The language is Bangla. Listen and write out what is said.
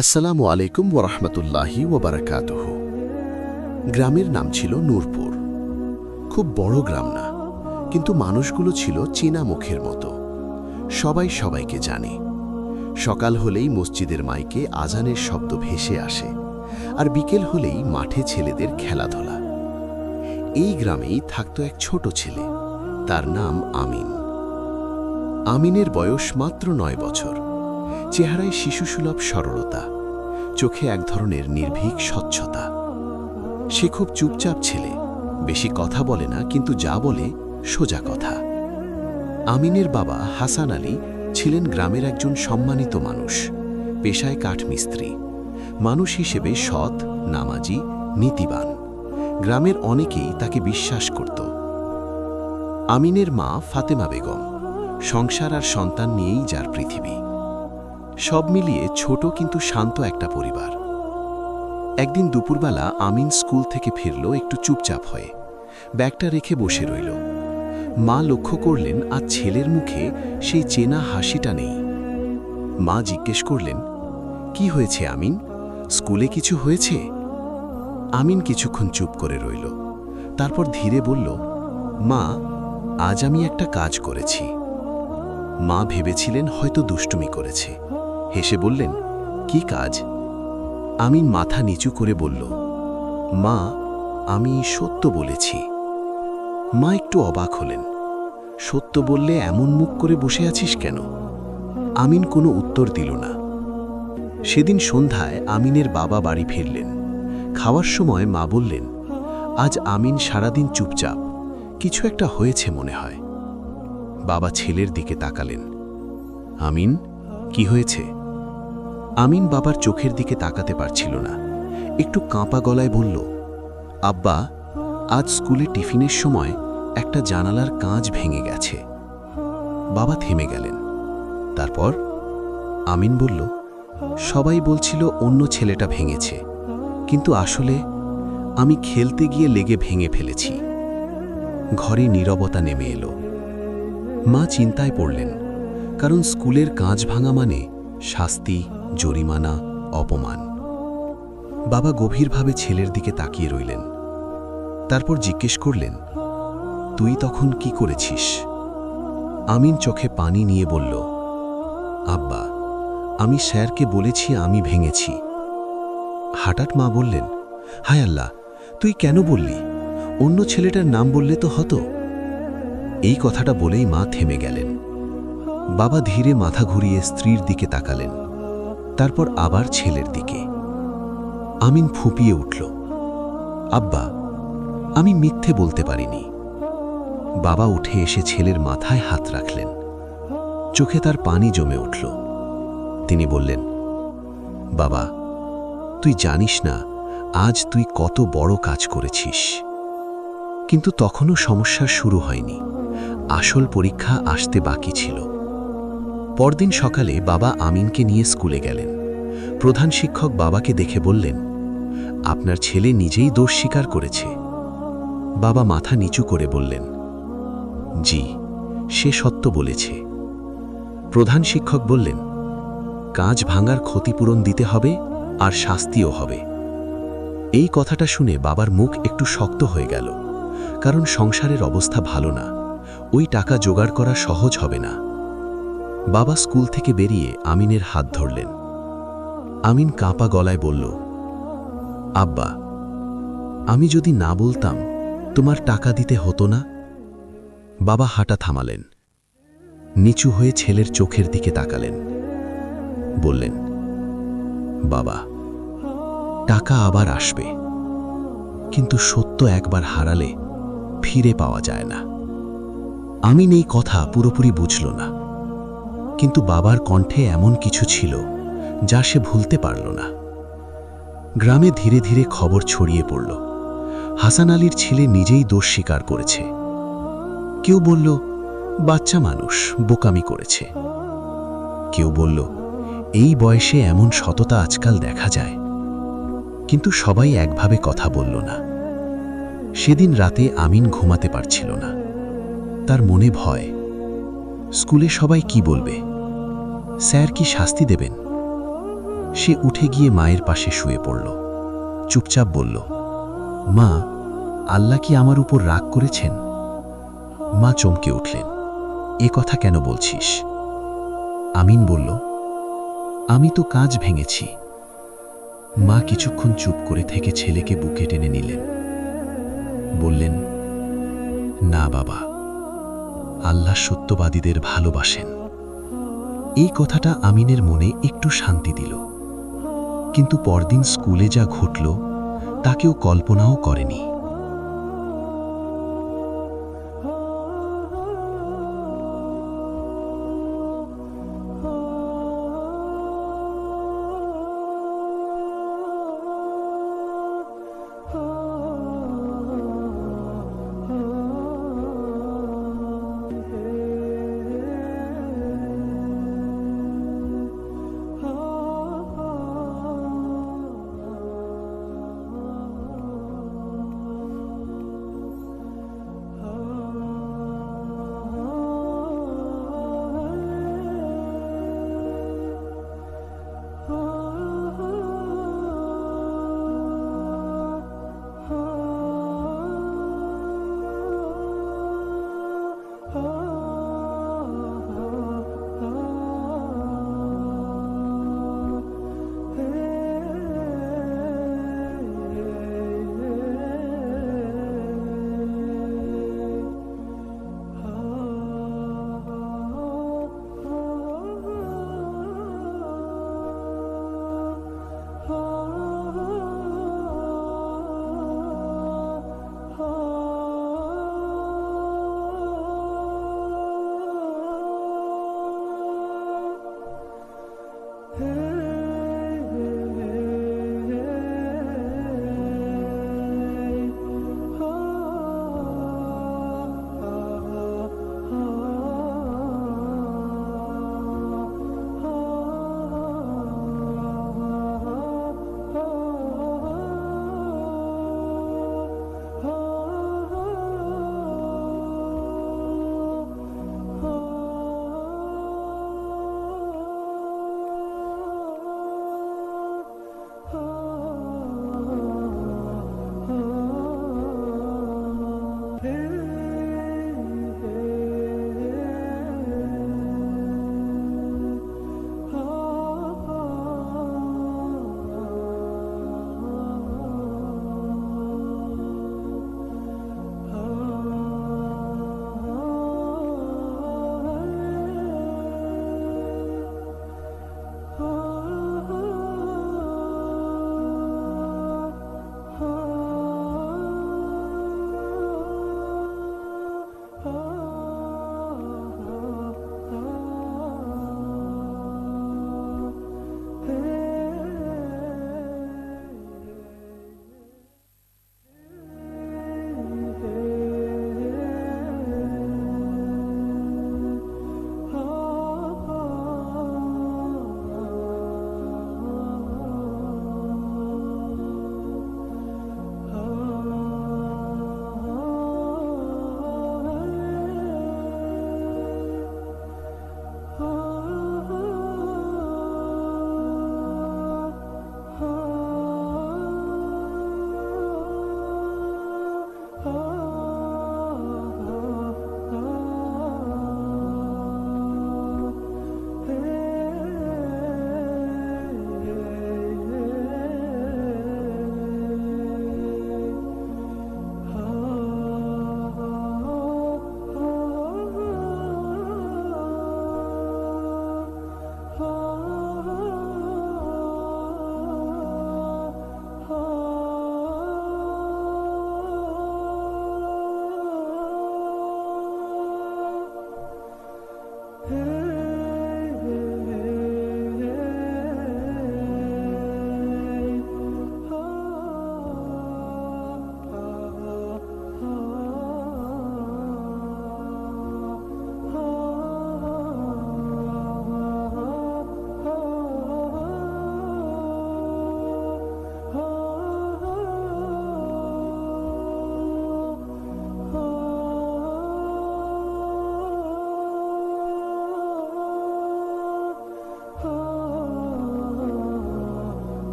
আসসালামু আলাইকুম ওরহমতুল্লাহি ওবারাকাতুহু। গ্রামের নাম ছিল নূরপুর। খুব বড় গ্রাম না, কিন্তু মানুষগুলো ছিল চেনা মুখের মতো। সবাই সবাইকে জানে। সকাল হলেই মসজিদের মাইকে আজানের শব্দ ভেসে আসে, আর বিকেল হলেই মাঠে ছেলেদের খেলাধুলা। এই গ্রামেই থাকত এক ছোট ছেলে, তার নাম আমিন। আমিনের বয়স মাত্র 9 বছর। চেহারায় শিশুসুলভ সরলতা, চোখে এক ধরনের নির্ভীক স্বচ্ছতা। সে খুব চুপচাপ ছেলে, বেশি কথা বলে না, কিন্তু যা বলে সোজা কথা। আমিনের বাবা হাসান আলী ছিলেন গ্রামের একজন সম্মানিত মানুষ, পেশায় কাঠমিস্ত্রি। মানুষ হিসেবে সৎ, নামাজি, নীতিবান। গ্রামের অনেকেই তাকে বিশ্বাস করত। আমিনের মা ফাতেমা বেগম, সংসার আর সন্তান নিয়েই যার পৃথিবী। সব মিলিয়ে ছোট কিন্তু শান্ত একটা পরিবার। একদিন দুপুরবেলা আমিন স্কুল থেকে ফিরল একটু চুপচাপ হয়ে, ব্যাগটা রেখে বসে রইল। মা লক্ষ্য করলেন আজ ছেলের মুখে সেই চেনা হাসিটা নেই। মা জিজ্ঞেস করলেন, কি হয়েছে আমিন, স্কুলে কিছু হয়েছে? আমিন কিছুক্ষণ চুপ করে রইল, তারপর ধীরে বলল, মা, আজ আমি একটা কাজ করেছি। মা ভেবেছিলেন হয়তো দুষ্টুমি করেছে, হেসে বললেন, কি কাজ? আমিন মাথা নিচু করে বলল, মা, আমি সত্য বলেছি। মা একটু অবাক হলেন। সত্য বললে এমন মুখ করে বসে আছিস কেন? আমিন কোনো উত্তর দিল না। সেদিন সন্ধ্যায় আমিনের বাবা বাড়ি ফিরলেন। খাওয়ার সময় মা বললেন, আজ আমিন সারাদিন চুপচাপ, কিছু একটা হয়েছে মনে হয়। বাবা ছেলের দিকে তাকালেন। আমিন, কি হয়েছে? আমিন বাবার চোখের দিকে তাকাতে পারছিল না। একটু কাঁপা গলায় বলল, আব্বা, আজ স্কুলে টিফিনের সময় একটা জানালার কাঁচ ভেঙে গেছে। বাবা থেমে গেলেন। তারপর? আমিন বলল, সবাই বলছিল অন্য ছেলেটা ভেঙেছে, কিন্তু আসলে আমি খেলতে গিয়ে লেগে ভেঙে ফেলেছি। ঘরে নীরবতা নেমে এলো। মা চিন্তায় পড়লেন, কারণ স্কুলের কাঁচ ভাঙা মানে শাস্তি, জরিমানা, অপমান। বাবা গভীরভাবে ছেলের দিকে তাকিয়ে রইলেন। তারপর জিজ্ঞেস করলেন, তুই তখন কি করেছিস? আমিন চোখে পানি নিয়ে বলল, আব্বা, আমি স্যারকে বলেছি আমি ভেঙেছি। হঠাৎ মা বললেন, হায় আল্লাহ, তুই কেন বললি? অন্য ছেলেটার নাম বললে তো হতো। এই কথাটা বলেই মা থেমে গেলেন। বাবা ধীরে মাথা ঘুরিয়ে স্ত্রীর দিকে তাকালেন, তারপর আবার ছেলের দিকে। আমিন ফুঁপিয়ে উঠল, আব্বা, আমি মিথ্যে বলতে পারিনি। বাবা উঠে এসে ছেলের মাথায় হাত রাখলেন। চোখে তার পানি জমে উঠল। তিনি বললেন, বাবা, তুই জানিস না আজ তুই কত বড় কাজ করেছিস। কিন্তু তখনও সমস্যা শুরু হয়নি। আসল পরীক্ষা আসতে বাকি ছিল। পরদিন সকালে বাবা আমিনকে নিয়ে স্কুলে গেলেন। প্রধান শিক্ষক বাবাকে দেখে বললেন, আপনার ছেলে নিজেই দোষ স্বীকার করেছে। বাবা মাথা নিচু করে বললেন, জি, সে সত্য বলেছে। প্রধান শিক্ষক বললেন, কাঁচ ভাঙার ক্ষতিপূরণ দিতে হবে আর শাস্তিও হবে। এই কথাটা শুনে বাবার মুখ একটু শক্ত হয়ে গেল, কারণ সংসারের অবস্থা ভালো না, ওই টাকা জোগাড় করা সহজ হবে না। বাবা স্কুল থেকে বেরিয়ে আমিনের হাত ধরলেন। আমিন কাঁপা গলায় বলল, আব্বা, আমি যদি না বলতাম তোমার টাকা দিতে হতো না। বাবা হাঁটা থামালেন, নিচু হয়ে ছেলের চোখের দিকে তাকালেন। বললেন, বাবা, টাকা আবার আসবে, কিন্তু সত্য একবার হারালে ফিরে পাওয়া যায় না। আমিন এই কথা পুরোপুরি বুঝল না, কিন্তু বাবার কণ্ঠে এমন কিছু ছিল যা সে ভুলতে পারল না। গ্রামে ধীরে ধীরে খবর ছড়িয়ে পড়ল, হাসান আলীর ছেলে নিজেই দোষ স্বীকার করেছে। কেউ বলল, বাচ্চা মানুষ, বোকামি করেছে। কেউ বলল, এই বয়সে এমন সততা আজকাল দেখা যায়। কিন্তু সবাই একভাবে কথা বলল না। সেদিন রাতে আমিন ঘুমাতে পারছিল না। তার মনে ভয়, স্কুলে সবাই কি বলবে, স্যার কি শাস্তি দেবেন? সে উঠে গিয়ে মায়ের পাশে শুয়ে পড়ল। চুপচাপ বলল, মা, আল্লাহ কি আমার উপর রাগ করেছেন? মা চমকে উঠলেন। এ কথা কেন বলছিস? আমিন বলল, আমি তো কাঁচ ভেঙেছি। মা কিছুক্ষণ চুপ করে থেকে ছেলেকে বুকে টেনে নিলেন। বললেন, না বাবা, আল্লাহ সত্যবাদীদের ভালোবাসেন। এই কথাটা আমিনের মনে একটু শান্তি দিল। কিন্তু পরদিন স্কুলে যা ঘটল তা কেউ কল্পনাও করেনি।